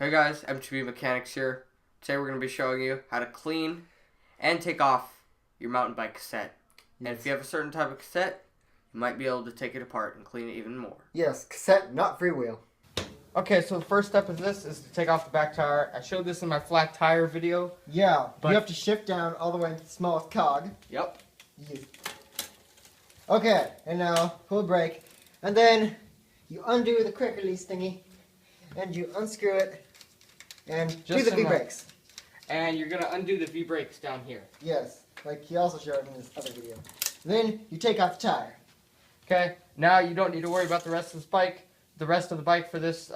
Hey guys, MTV Mechanics here. Today we're going to be showing you how to clean and take off your mountain bike cassette. Yes. And if you have a certain type of cassette, you might be able to take it apart and clean it even more. Yes, cassette, not freewheel. Okay, so the first step of this is to take off the back tire. I showed this in my flat tire video. Yeah, but you have to shift down all the way to the smallest cog. Yep. Yeah. Okay, and now pull the brake, and then you undo the quick release thingy, and you unscrew it, and do the V-brakes. And you're going to undo the V-brakes down here. Yes, like he also showed in this other video. Then you take off the tire. Okay, now you don't need to worry about the rest of this bike. The rest of the bike for this,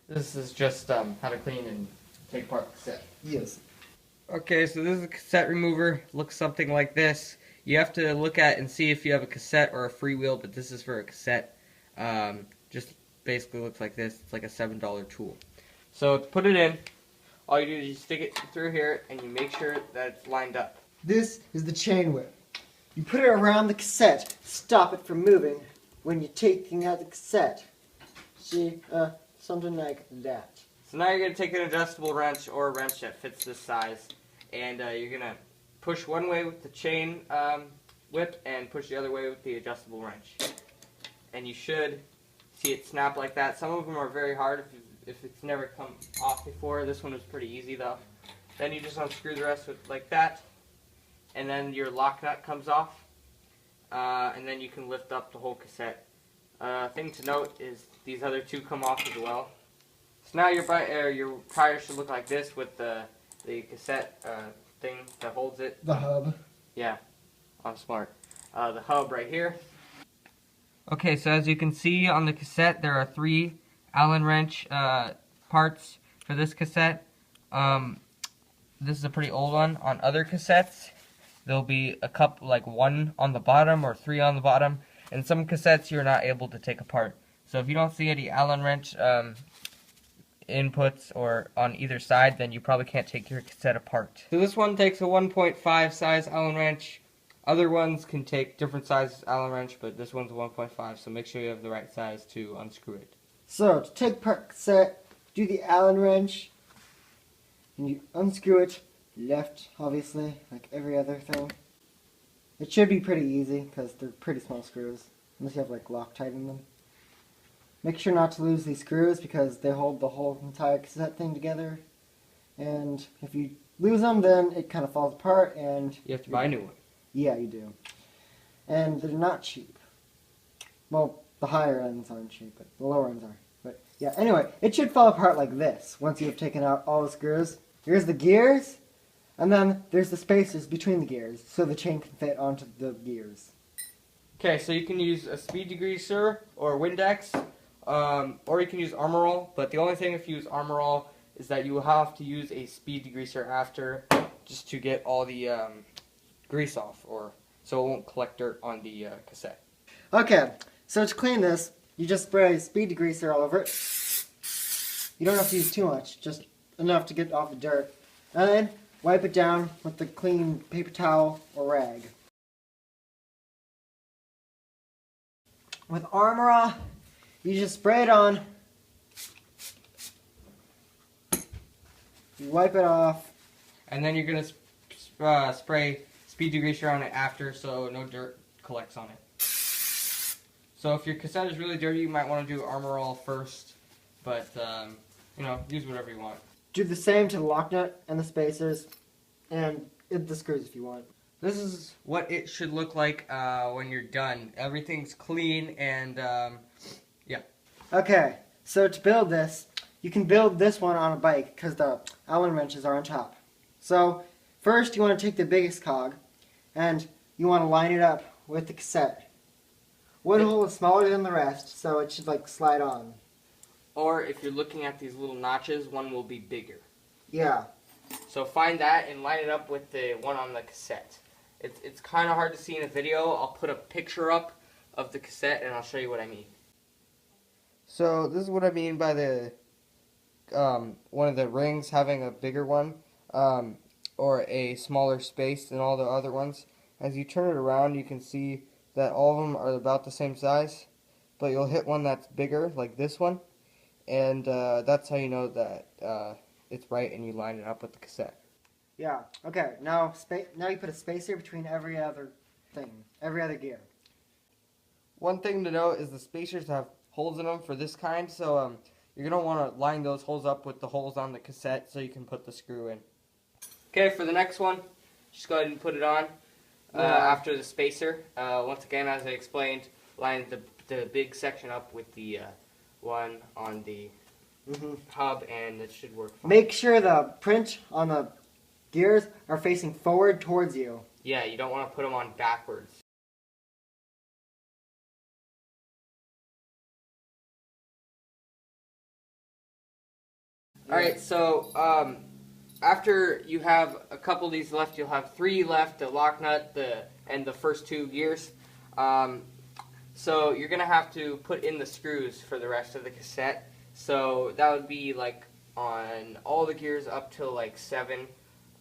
this is just how to clean and take apart the cassette. Yes. Okay, so this is a cassette remover. Looks something like this. You have to look at and see if you have a cassette or a freewheel, but this is for a cassette. Just basically looks like this. It's like a $7 tool. So to put it in, all you do is you stick it through here and you make sure that it's lined up. This is the chain whip. You put it around the cassette to stop it from moving when you're taking out the cassette. See, something like that. So now you're going to take an adjustable wrench or a wrench that fits this size, and you're going to push one way with the chain whip and push the other way with the adjustable wrench. And you should see it snap like that. Some of them are very hard if it's never come off before. This one was pretty easy though. Then you just unscrew the rest with like that, and then your lock nut comes off, and then you can lift up the whole cassette. Thing to note is these other two come off as well. So now your tire should look like this with the cassette thing that holds it. The hub. Yeah, I'm smart. The hub right here. Okay, so as you can see on the cassette, there are 3 Allen wrench parts for this cassette. This is a pretty old one. On other cassettes, there'll be a couple, like 1 on the bottom or 3 on the bottom. And some cassettes you're not able to take apart. So if you don't see any Allen wrench inputs or on either side, then you probably can't take your cassette apart. So this one takes a 1.5 size Allen wrench. Other ones can take different sizes Allen wrench, but this one's a 1.5, so make sure you have the right size to unscrew it. So to take apart the cassette, do the Allen wrench, and you unscrew it left, obviously, like every other thing. It should be pretty easy because they're pretty small screws, unless you have like Loctite in them. Make sure not to lose these screws because they hold the whole entire cassette thing together. And if you lose them, then it kind of falls apart and you have to buy a new one. Yeah, you do. And they're not cheap. Well, the higher ends aren't cheap, but the lower ends are. But yeah, anyway, it should fall apart like this once you've taken out all the screws. Here's the gears. And then there's the spaces between the gears, so the chain can fit onto the gears. Okay, so you can use a speed degreaser or Windex, or you can use Armor All, but the only thing if you use Armor All is that you will have to use a speed degreaser after, just to get all the grease off, or so it won't collect dirt on the cassette. Okay, so to clean this, you just spray speed degreaser all over it. You don't have to use too much, just enough to get off the dirt. And then wipe it down with the clean paper towel or rag. With Armor All, you just spray it on. You wipe it off. And then you're going to spray speed degreaser on it after so no dirt collects on it. So if your cassette is really dirty, you might want to do Armor All first. But, you know, use whatever you want. Do the same to the lock nut and the spacers, and the screws if you want. This is what it should look like when you're done. Everything's clean and, yeah. Okay, so to build this, you can build this one on a bike because the Allen wrenches are on top. So first you want to take the biggest cog, and you want to line it up with the cassette. One hole is smaller than the rest, so it should like slide on. Or if you're looking at these little notches, one will be bigger. Yeah. So find that and line it up with the one on the cassette. It's kind of hard to see in a video. I'll put a picture up of the cassette and I'll show you what I mean. So this is what I mean by the one of the rings having a bigger one or a smaller space than all the other ones. As you turn it around, you can see that all of them are about the same size, but you'll hit one that's bigger, like this one, and that's how you know that it's right and you line it up with the cassette. Yeah. Okay. Now you put a spacer between every other thing, every other gear. One thing to note is the spacers have holes in them for this kind, so you're going to want to line those holes up with the holes on the cassette so you can put the screw in. Okay, for the next one, just go ahead and put it on after the spacer. Once again, as I explained, line the big section up with the one on the hub, and it should work fine. Make sure the print on the gears are facing forward towards you. Yeah, you don't want to put them on backwards. Alright, so after you have a couple of these left, you'll have 3 left, the lock nut and the first 2 gears. So you're going to have to put in the screws for the rest of the cassette. So that would be like on all the gears up till like 7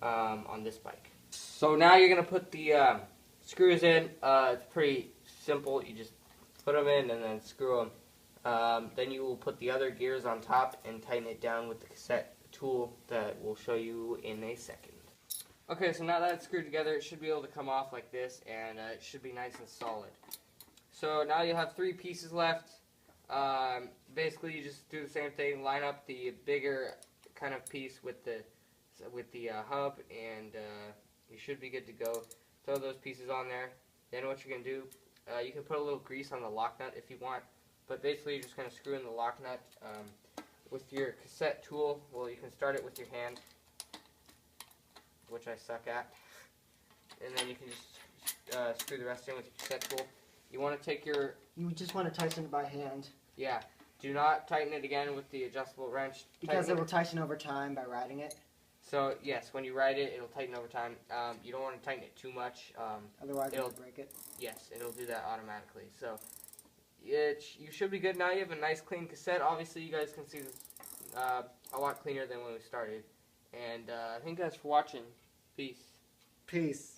on this bike. So now you're going to put the screws in. It's pretty simple. You just put them in and then screw them. Then you will put the other gears on top and tighten it down with the cassette tool that we'll show you in a second. Okay, so now that it's screwed together, it should be able to come off like this, and it should be nice and solid. So now you have 3 pieces left. Basically, you just do the same thing. Line up the bigger kind of piece with the hub, and you should be good to go. Throw those pieces on there. Then what you're going to do, you can put a little grease on the lock nut if you want. But basically, you're just going to screw in the lock nut with your cassette tool. Well, you can start it with your hand, which I suck at. And then you can just screw the rest in with your cassette tool. You want to take your... You just want to tighten it by hand. Yeah. Do not tighten it again with the adjustable wrench. Because it will tighten over time by riding it. So, yes, when you ride it, it'll tighten over time. You don't want to tighten it too much. Otherwise, it'll break it. Yes, it'll do that automatically. So... you should be good now. You have a nice clean cassette. Obviously, you guys can see this a lot cleaner than when we started. And I think that's for watching. Peace. Peace.